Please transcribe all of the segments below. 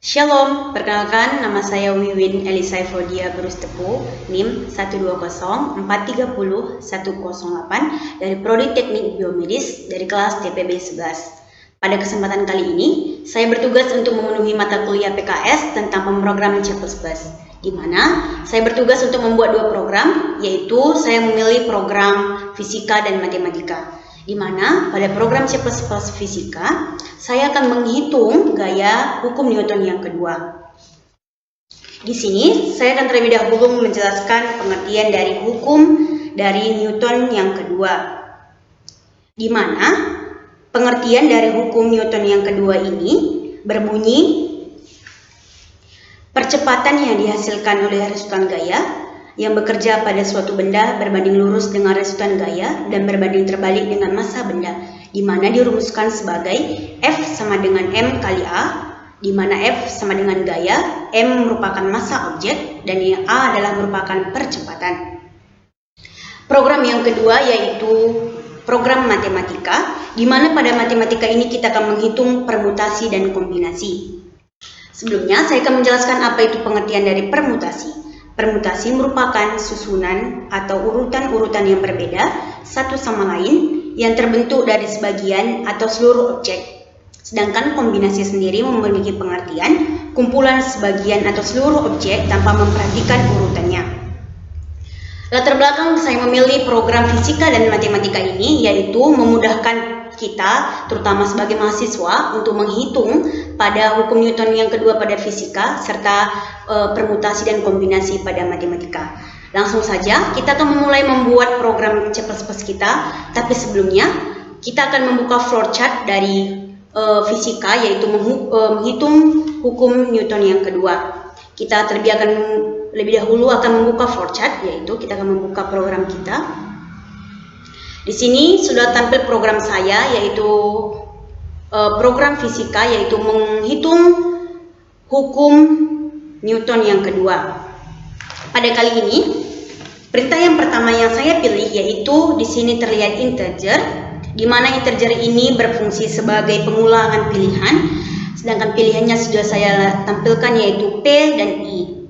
Shalom, perkenalkan nama saya Wiwin Elisai Fodia Berustepu, NIM 120430108 dari Prodi Teknik Biomedis dari kelas TPB 11. Pada kesempatan kali ini, saya bertugas untuk memenuhi mata kuliah PKS tentang pemrograman C++, di mana saya bertugas untuk membuat dua program, yaitu saya memilih program fisika dan matematika. Di mana pada program C++ fisika, saya akan menghitung gaya hukum Newton yang kedua. Di sini, saya akan terlebih dahulu menjelaskan pengertian dari hukum dari Newton yang kedua. Di mana pengertian dari hukum Newton yang kedua ini berbunyi, percepatan yang dihasilkan oleh resultan gaya yang bekerja pada suatu benda berbanding lurus dengan resultan gaya dan berbanding terbalik dengan massa benda, di mana dirumuskan sebagai F sama dengan M kali A, di mana F sama dengan gaya, M merupakan massa objek, dan A adalah merupakan percepatan. Program yang kedua yaitu program matematika, di mana pada matematika ini kita akan menghitung permutasi dan kombinasi. Sebelumnya, saya akan menjelaskan apa itu pengertian dari permutasi. Permutasi merupakan susunan atau urutan-urutan yang berbeda satu sama lain yang terbentuk dari sebagian atau seluruh objek. Sedangkan kombinasi sendiri memiliki pengertian kumpulan sebagian atau seluruh objek tanpa memperhatikan urutannya. Latar belakang saya memilih program fisika dan matematika ini yaitu memudahkan kita, terutama sebagai mahasiswa, untuk menghitung pada hukum Newton yang kedua pada fisika serta permutasi dan kombinasi pada matematika. Langsung saja kita akan memulai membuat program C++ kita, tapi sebelumnya kita akan membuka flowchart dari fisika, yaitu menghitung hukum Newton yang kedua. Kita lebih dahulu akan membuka flowchart, yaitu kita akan membuka program kita. Di sini sudah tampil program saya, yaitu program fisika, yaitu menghitung hukum Newton yang kedua. Pada kali ini, perintah yang pertama yang saya pilih yaitu di sini terlihat integer, di mana integer ini berfungsi sebagai pengulangan pilihan, sedangkan pilihannya sudah saya tampilkan yaitu P dan I.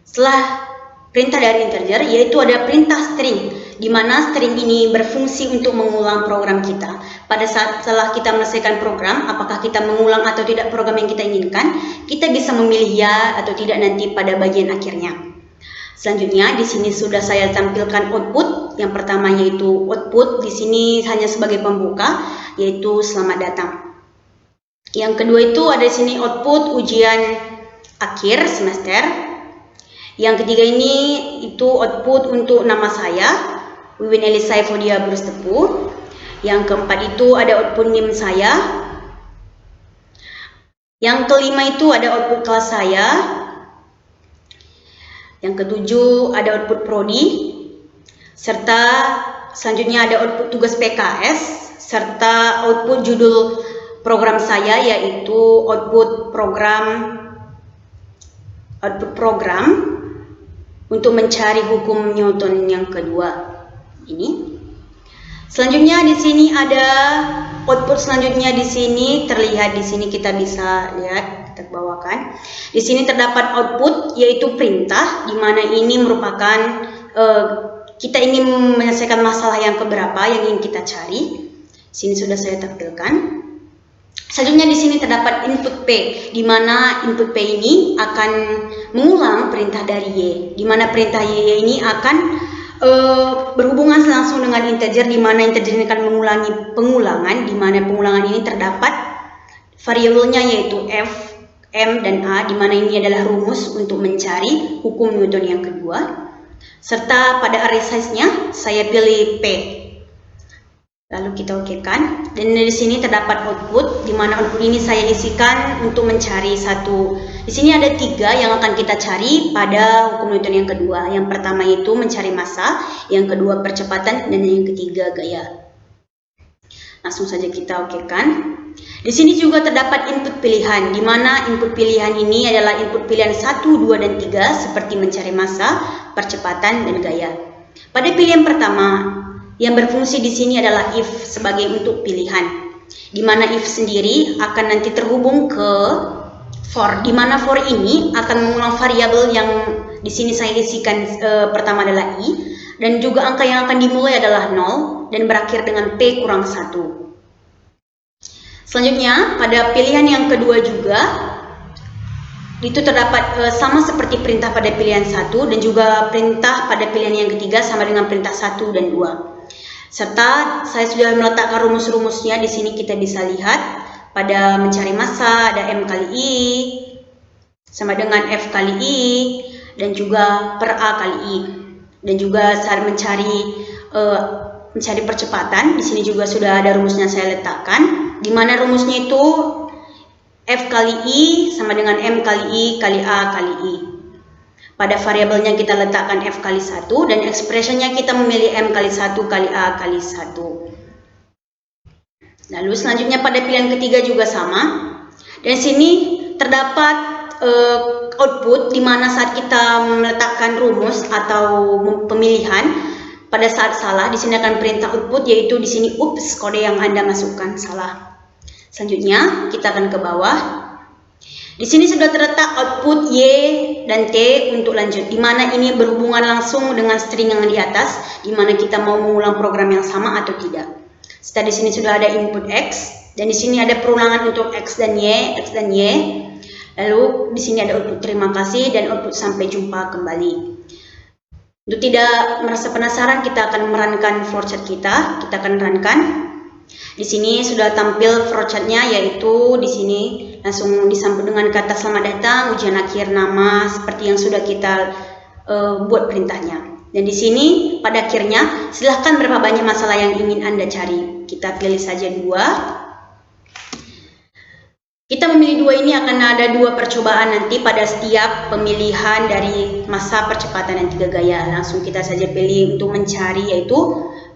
Setelah perintah dari integer yaitu ada perintah string, di mana string ini berfungsi untuk mengulang program kita. Pada saat setelah kita menyelesaikan program, apakah kita mengulang atau tidak program yang kita inginkan, kita bisa memilih ya atau tidak nanti pada bagian akhirnya. Selanjutnya di sini sudah saya tampilkan output. Yang pertama yaitu output, di sini hanya sebagai pembuka, yaitu selamat datang. Yang kedua itu ada di sini output ujian akhir semester. Yang ketiga ini itu output untuk nama saya, Wiwin Elisai Fodia Berustepu. Yang keempat itu ada output NIM saya. Yang kelima itu ada output kelas saya. Yang ketujuh ada output prodi. Serta selanjutnya ada output tugas PKS. Serta output judul program saya yaitu output program untuk mencari hukum Newton yang kedua ini. Selanjutnya di sini ada output selanjutnya di sini terlihat di sini kita bisa lihat, kita bawakan. Di sini terdapat output yaitu perintah, di mana ini merupakan kita ingin menyelesaikan masalah yang keberapa yang ingin kita cari. Sini sudah saya tampilkan. Selanjutnya di sini terdapat input P, di mana input P ini akan mengulang perintah dari Y, di mana perintah Y ini akan berhubungan langsung dengan integer, di mana integer ini akan mengulangi pengulangan, di mana pengulangan ini terdapat variabelnya yaitu F, M, dan A, di mana ini adalah rumus untuk mencari hukum Newton yang kedua. Serta pada array size-nya saya pilih P. Lalu kita okekan, dan di sini terdapat output, di mana output ini saya isikan untuk mencari satu. Di sini ada tiga yang akan kita cari pada hukum Newton yang kedua. Yang pertama itu mencari massa, yang kedua percepatan, dan yang ketiga gaya. Langsung saja kita okekan. Di sini juga terdapat input pilihan, di mana input pilihan ini adalah input pilihan 1, 2, dan 3 seperti mencari massa, percepatan, dan gaya. Pada pilihan pertama, yang berfungsi di sini adalah if sebagai untuk pilihan, di mana if sendiri akan nanti terhubung ke for, di mana for ini akan mengulang variabel yang di sini saya isikan pertama adalah i, dan juga angka yang akan dimulai adalah 0 dan berakhir dengan p kurang 1. Selanjutnya pada pilihan yang kedua juga itu terdapat sama seperti perintah pada pilihan 1 dan juga perintah pada pilihan yang ketiga sama dengan perintah 1 dan 2. Serta saya sudah meletakkan rumus-rumusnya di sini, kita bisa lihat pada mencari massa ada M kali I sama dengan F kali I dan juga per A kali I. Dan juga saat mencari percepatan, di sini juga sudah ada rumusnya saya letakkan, di mana rumusnya itu F kali I sama dengan M kali I kali A kali I. Pada variabelnya kita letakkan F kali 1 dan ekspresinya kita memilih M kali 1 kali A kali 1. Lalu selanjutnya pada pilihan ketiga juga sama. Dan sini terdapat output di mana saat kita meletakkan rumus atau pemilihan pada saat salah, di sini akan perintah output, yaitu di sini ups, kode yang Anda masukkan salah. Selanjutnya kita akan ke bawah. Di sini sudah terletak output Y dan T untuk lanjut, di mana ini berhubungan langsung dengan string yang di atas, di mana kita mau mengulang program yang sama atau tidak. Setelah di sini sudah ada input X dan di sini ada perulangan untuk X dan Y, Lalu di sini ada output terima kasih dan output sampai jumpa kembali. Untuk tidak merasa penasaran, kita akan merankan flowchart kita. Kita akan rankan. Di sini sudah tampil flowchartnya, yaitu di sini langsung disambut dengan kata selamat datang, ujian akhir, nama, seperti yang sudah kita buat perintahnya. Dan di sini pada akhirnya silahkan berapa banyak masalah yang ingin Anda cari. Kita pilih saja 2. Kita memilih 2 ini akan ada 2 percobaan nanti pada setiap pemilihan dari masa percepatan dan 3 gaya. Langsung kita saja pilih untuk mencari, yaitu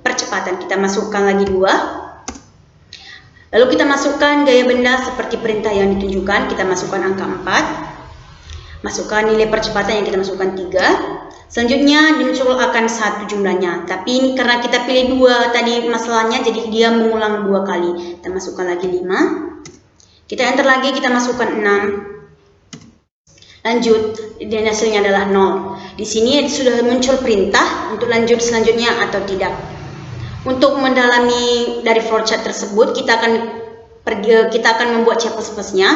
percepatan. Kita masukkan lagi 2. Lalu kita masukkan gaya benda seperti perintah yang ditunjukkan. Kita masukkan angka 4. Masukkan nilai percepatan yang kita masukkan 3. Selanjutnya muncul akan 1 jumlahnya. Tapi ini karena kita pilih 2 tadi masalahnya, jadi dia mengulang 2 kali. Kita masukkan lagi 5. Kita enter lagi, kita masukkan 6. Lanjut, dan hasilnya adalah 0. Di sini sudah muncul perintah untuk lanjut selanjutnya atau tidak. Untuk mendalami dari flowchart tersebut, kita akan membuat C++-nya.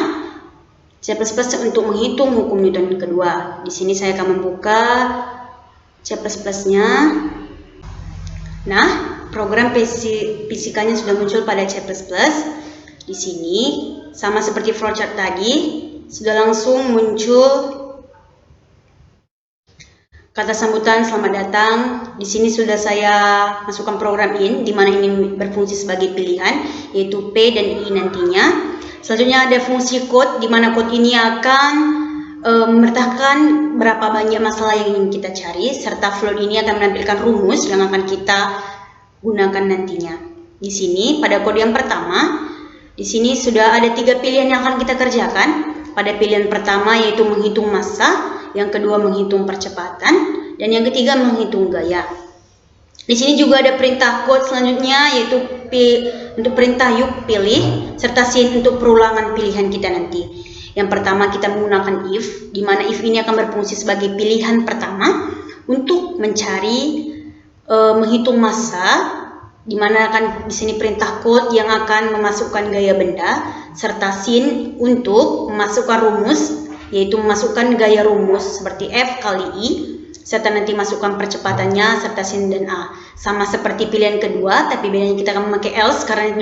C++ untuk menghitung hukum Newton kedua. Di sini saya akan membuka C++-nya. Nah, program fisikanya sudah muncul pada C++. Di sini sama seperti flowchart tadi, sudah langsung muncul kata sambutan selamat datang. Di sini sudah saya masukkan program in, di mana ini berfungsi sebagai pilihan, yaitu P dan I nantinya. Selanjutnya ada fungsi code, di mana code ini akan memetakan berapa banyak masalah yang ingin kita cari, serta float ini akan menampilkan rumus yang akan kita gunakan nantinya. Di sini pada kode yang pertama, di sini sudah ada 3 pilihan yang akan kita kerjakan. Pada pilihan pertama yaitu menghitung massa, yang kedua menghitung percepatan, dan yang ketiga menghitung gaya. Di sini juga ada perintah code selanjutnya, yaitu P untuk perintah yuk pilih, serta sin untuk perulangan pilihan kita nanti. Yang pertama kita menggunakan if, di mana if ini akan berfungsi sebagai pilihan pertama untuk mencari menghitung massa, di mana akan di sini perintah code yang akan memasukkan gaya benda, serta sin untuk memasukkan rumus, yaitu memasukkan gaya rumus seperti F kali I, serta nanti masukkan percepatannya serta sin dan A. Sama seperti pilihan kedua, tapi bedanya kita akan memakai else karena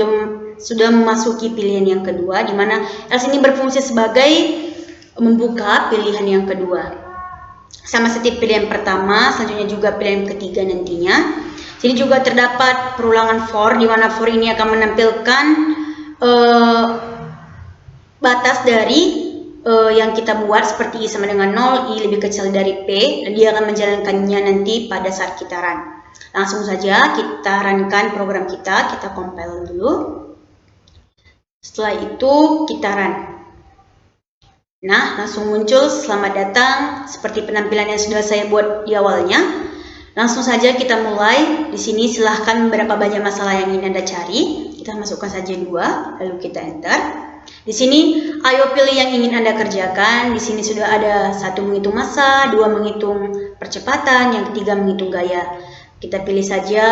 sudah memasuki pilihan yang kedua, di mana else ini berfungsi sebagai membuka pilihan yang kedua. Sama seperti pilihan pertama, selanjutnya juga pilihan ketiga nantinya. Sini juga terdapat perulangan for, di mana for ini akan menampilkan batas dari yang kita buat seperti I sama dengan 0, I lebih kecil dari P, dan dia akan menjalankannya nanti pada saat kita run. Langsung saja kita runkan program kita compile dulu. Setelah itu kita run. Nah, langsung muncul selamat datang seperti penampilan yang sudah saya buat di awalnya. Langsung saja kita mulai. Di sini silahkan berapa banyak masalah yang ingin Anda cari. Kita masukkan saja 2, lalu kita enter. Di sini, ayo pilih yang ingin Anda kerjakan. Di sini sudah ada 1 menghitung massa, 2 menghitung percepatan, yang ketiga menghitung gaya. Kita pilih saja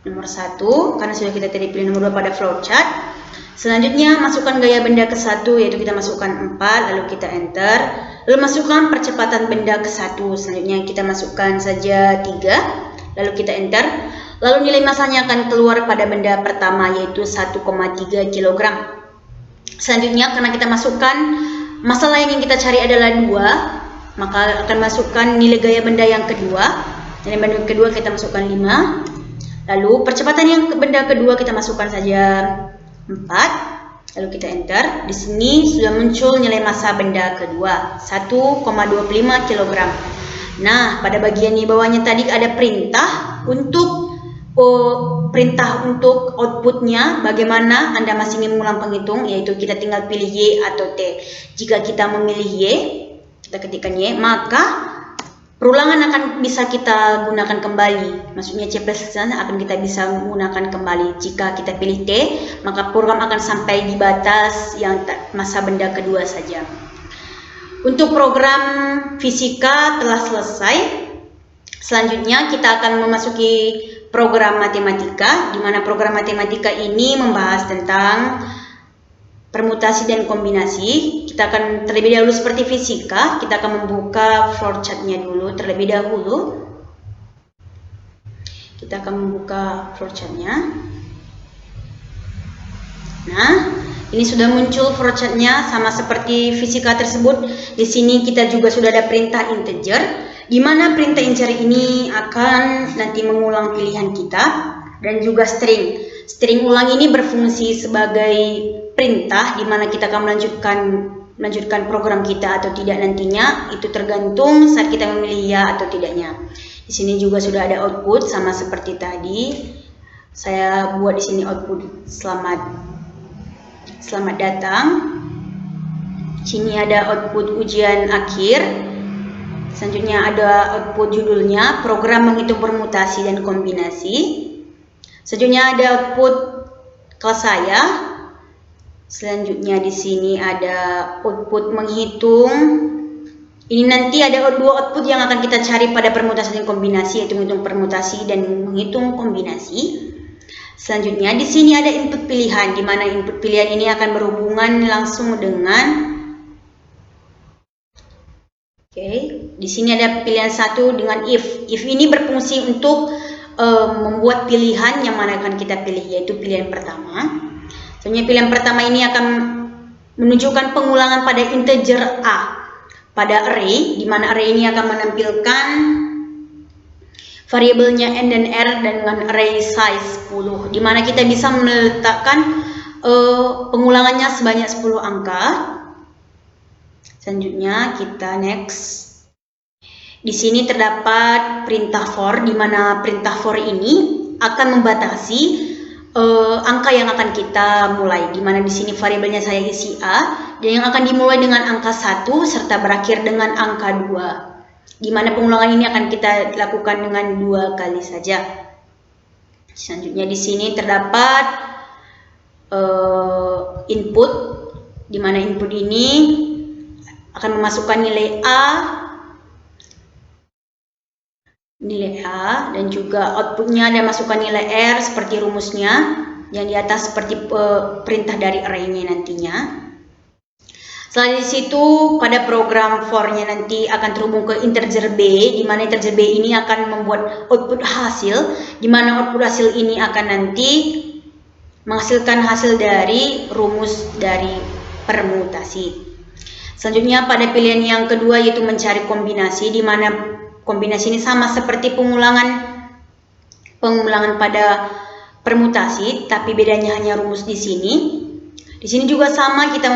nomor 1, karena sudah kita tadi pilih nomor 2 pada flowchart. Selanjutnya, masukkan gaya benda ke 1, yaitu kita masukkan 4, lalu kita enter. Lalu masukkan percepatan benda ke 1, selanjutnya kita masukkan saja 3, lalu kita enter. Lalu nilai massanya akan keluar pada benda pertama, yaitu 1,3 kg. Selanjutnya, karena kita masukkan masalah yang ingin kita cari adalah 2, maka akan masukkan nilai gaya benda yang kedua. Nilai benda kedua kita masukkan 5. Lalu percepatan yang benda kedua kita masukkan saja 4, lalu kita enter. Di sini sudah muncul nilai massa benda kedua, 1,25 kg. Nah, pada bagian di bawahnya tadi ada perintah untuk outputnya. Bagaimana Anda masih ingin mengulang penghitung, yaitu kita tinggal pilih Y atau T. Jika kita memilih Y, kita ketikkan Y, maka perulangan akan bisa kita gunakan kembali. Maksudnya C++ akan kita bisa menggunakan kembali. Jika kita pilih T, maka program akan sampai di batas yang massa benda kedua saja. Untuk program fisika telah selesai. Selanjutnya kita akan memasuki program matematika, di mana program matematika ini membahas tentang permutasi dan kombinasi. Kita akan terlebih dahulu seperti fisika, kita akan membuka flowchart-nya dulu terlebih dahulu. Kita akan membuka flowchart-nya. Nah, ini sudah muncul flowchart-nya sama seperti fisika tersebut. Di sini kita juga sudah ada perintah integer, di mana perintah integer ini akan nanti mengulang pilihan kita, dan juga string. String ulang ini berfungsi sebagai perintah di mana kita akan melanjutkan program kita atau tidak nantinya. Itu tergantung saat kita memilih ya atau tidaknya. Di sini juga sudah ada output sama seperti tadi. Saya buat di sini output selamat datang. Di sini ada output ujian akhir. Selanjutnya ada output judulnya, program menghitung permutasi dan kombinasi. Selanjutnya ada output kelas saya. Selanjutnya di sini ada output menghitung. Ini nanti ada 2 output yang akan kita cari pada permutasi dan kombinasi, yaitu menghitung permutasi dan menghitung kombinasi. Selanjutnya di sini ada input pilihan, di mana input pilihan ini akan berhubungan langsung dengan di sini ada pilihan 1 dengan if. If ini berfungsi untuk membuat pilihan yang mana akan kita pilih, yaitu pilihan pertama. Sebenarnya pilihan pertama ini akan menunjukkan pengulangan pada integer A pada array, di mana array ini akan menampilkan variabelnya n dan r dengan array size 10, di mana kita bisa meletakkan pengulangannya sebanyak 10 angka. Selanjutnya kita next. Di sini terdapat perintah for, di mana perintah for ini akan membatasi angka yang akan kita mulai, di mana di sini variabelnya saya isi A, dan yang akan dimulai dengan angka 1 serta berakhir dengan angka 2, di mana pengulangan ini akan kita lakukan dengan 2 kali saja. Selanjutnya di sini terdapat input, di mana input ini akan memasukkan nilai A dan juga outputnya ada masukkan nilai R seperti rumusnya yang di atas seperti perintah dari array-nya nantinya. Setelah di situ pada program for-nya nanti akan terhubung ke integer B, di mana integer B ini akan membuat output hasil, di mana output hasil ini akan nanti menghasilkan hasil dari rumus dari permutasi. Selanjutnya pada pilihan yang kedua yaitu mencari kombinasi, di mana kombinasi ini sama seperti pengulangan pada permutasi, tapi bedanya hanya rumus di sini. Di sini juga sama, kita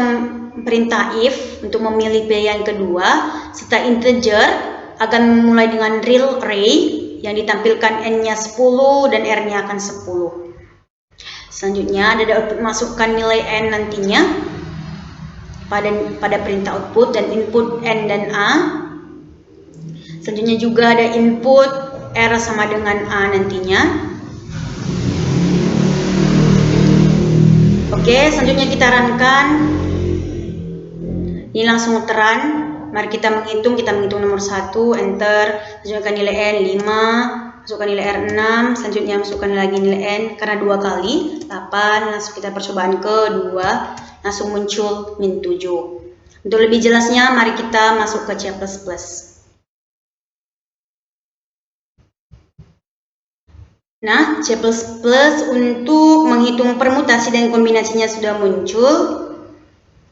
perintah if untuk memilih pilihan kedua, serta integer akan memulai dengan real array yang ditampilkan n-nya 10 dan r-nya akan 10. Selanjutnya ada output masukkan nilai n nantinya pada perintah output dan input n dan a. Selanjutnya juga ada input r sama dengan a nantinya. Oke, selanjutnya kita runkan. Ini langsung run. Mari kita menghitung nomor 1, enter, masukkan nilai N 5, masukkan nilai R 6, selanjutnya masukkan lagi nilai N karena 2 kali, 8, langsung kita percobaan kedua, langsung muncul min 7. Untuk lebih jelasnya, mari kita masuk ke C++. Nah, C++ untuk menghitung permutasi dan kombinasinya sudah muncul.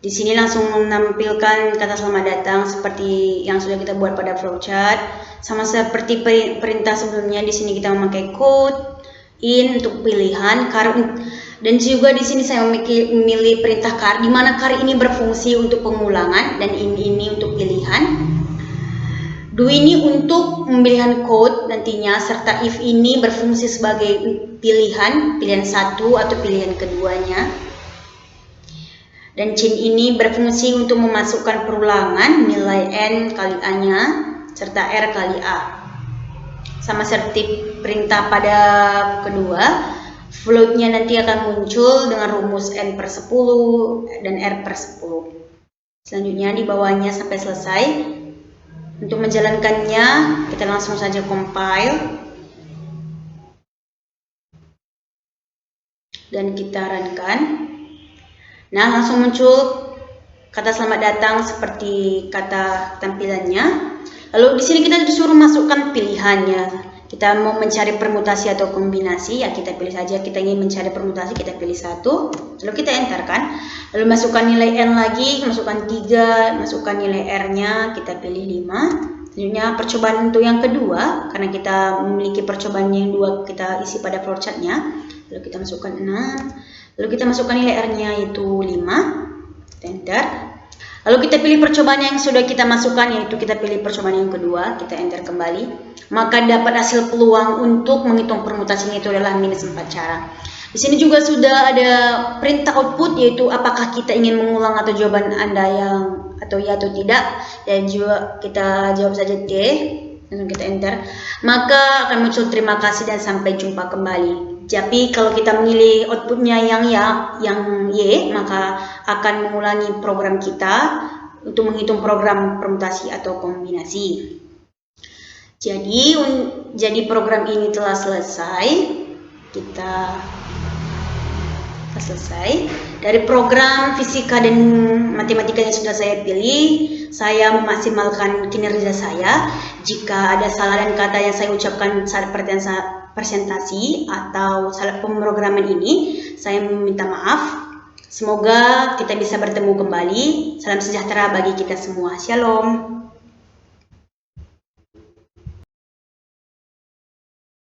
Di sini langsung menampilkan kata selamat datang seperti yang sudah kita buat pada flowchart. Sama seperti perintah sebelumnya, di sini kita memakai code in untuk pilihan car, dan juga di sini saya memilih perintah car, di mana car ini berfungsi untuk pengulangan dan ini untuk pilihan. Do ini untuk pemilihan code nantinya, serta if ini berfungsi sebagai pilihan 1 atau pilihan keduanya. Dan chain ini berfungsi untuk memasukkan perulangan nilai N kali A-nya serta R kali A. Sama seperti perintah pada kedua, float-nya nanti akan muncul dengan rumus N per 10 dan R per 10. Selanjutnya di bawahnya sampai selesai. Untuk menjalankannya, kita langsung saja compile. Dan kita runkan. Nah, langsung muncul kata selamat datang seperti kata tampilannya. Lalu di sini kita disuruh masukkan pilihannya. Kita mau mencari permutasi atau kombinasi, ya kita pilih saja. Kita ingin mencari permutasi, kita pilih 1. Lalu kita enterkan. Lalu masukkan nilai N lagi, masukkan 3, masukkan nilai R-nya, kita pilih 5. Selanjutnya percobaan untuk yang kedua, karena kita memiliki percobaan yang 2 kita isi pada flowchart-nya. Lalu kita masukkan 6. Lalu kita masukkan nilai R-nya yaitu 5, enter. Lalu kita pilih percobaan yang sudah kita masukkan, yaitu kita pilih percobaan yang kedua, kita enter kembali. Maka dapat hasil peluang untuk menghitung permutasinya itu adalah minus 4 cara. Di sini juga sudah ada perintah output, yaitu apakah kita ingin mengulang atau jawaban Anda yang atau ya atau tidak. Dan juga kita jawab saja T, langsung kita enter. Maka akan muncul terima kasih dan sampai jumpa kembali. Tapi kalau kita memilih outputnya yang Y, maka akan mengulangi program kita untuk menghitung program permutasi atau kombinasi. Jadi program ini telah selesai. Kita selesai. Dari program fisika dan matematika yang sudah saya pilih, saya memaksimalkan kinerja saya. Jika ada salah dan kata yang saya ucapkan saat presentasi atau salah pemrograman ini, saya meminta maaf. Semoga kita bisa bertemu kembali. Salam sejahtera bagi kita semua. Shalom.